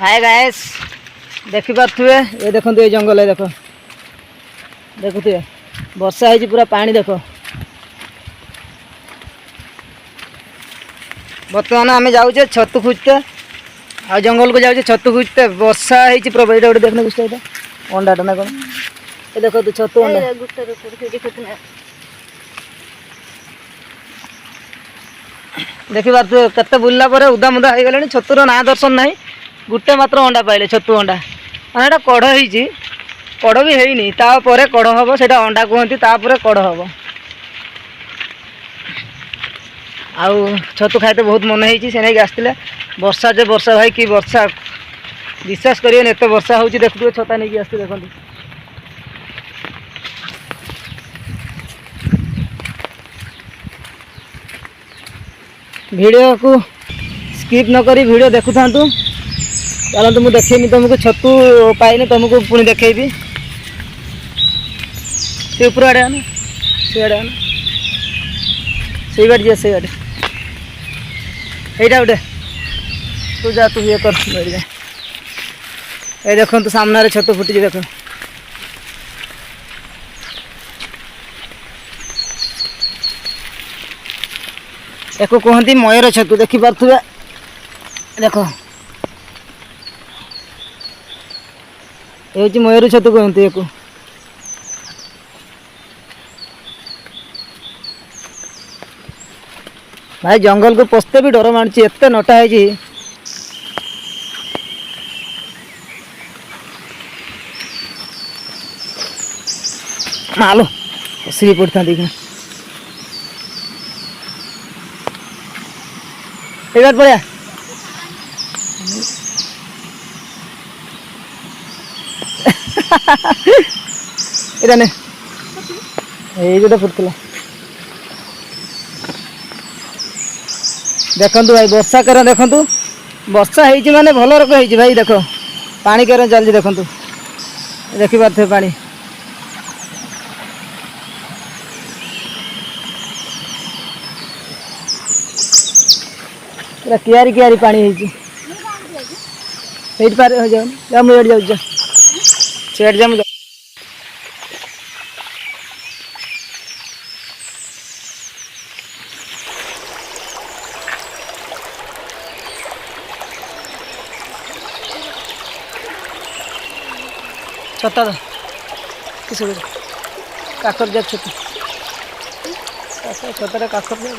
Hi guys देखि पार्थुए ये देखंतु ये जंगल है देखो देखुथिए वर्षा है पूरा पानी देखो बर्तमान आम जाऊे छतु खोजते आ जंगल को जाऊे छतु खोजते वर्षा है प्रभु ये गोटे देखने कुछ अंडाटा ना कौन ये देखो तू छतु अंडा देखि पार्थुए केते बुलला पर उदा मुदा हो गले छतुर ना दर्शन ना गोटे मात्र अंडा पाइले छतु अंडा माने कढ़ होती कढ़ भी है तापर कढ़ हम से अंडा कहती तापर कढ़ हम आउ छतु खाइते बहुत मन होती से नहीं आसते वर्षा जो वर्षा भाई कि वर्षा विश्वास करें एत वर्षा हो देखुए छता नहीं आसते देखते वीडियो को स्किप न करी वीडियो देखु था चलते मुझे देखेमी तुमको छतु पाइने तुमको पुणी देखेबी से ऊपर आड़े आना से आड़े आना से बाटे जा से बाटे यहीटा गोटे तू जा तू ये कर जा ये देखो तो सामने छतु फुटी देख एक कहती मयूर छतु देखी पार्थुए देखो ये मयूर छतु कहते एक भाई जंगल को पशते भी डर मानुची एत नटा है मालो श्री पड़ता देखना एक बार पड़ा इधर ने ये गोटे फुटला देखु भाई वर्षा कर देखु वर्षा है माने भल रक है भाई देख पानी कर चलती देखु देखी पारे पानी पूरा कियारी कियारी पानी है पार हो जाओ मुझे जाऊँ सेठ जा मुझे छता दो किस काकर जा छत छतर काकर जा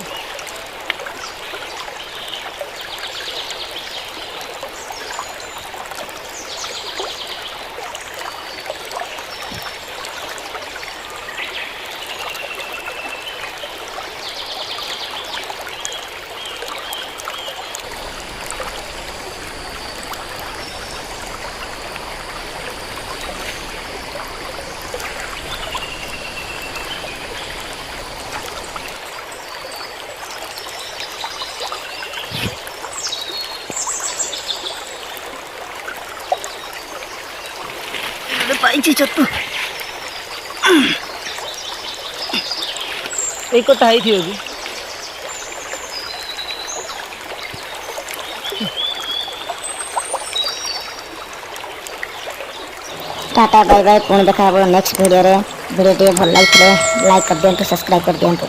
पाई छतु एक कटा ही थी होगी टाटा बाय बाय पुणी देखा नेक्स्ट वीडियो रे वीडियो भल लगे लाइक कर दिंतु सब्सक्राइब कर दिंतु।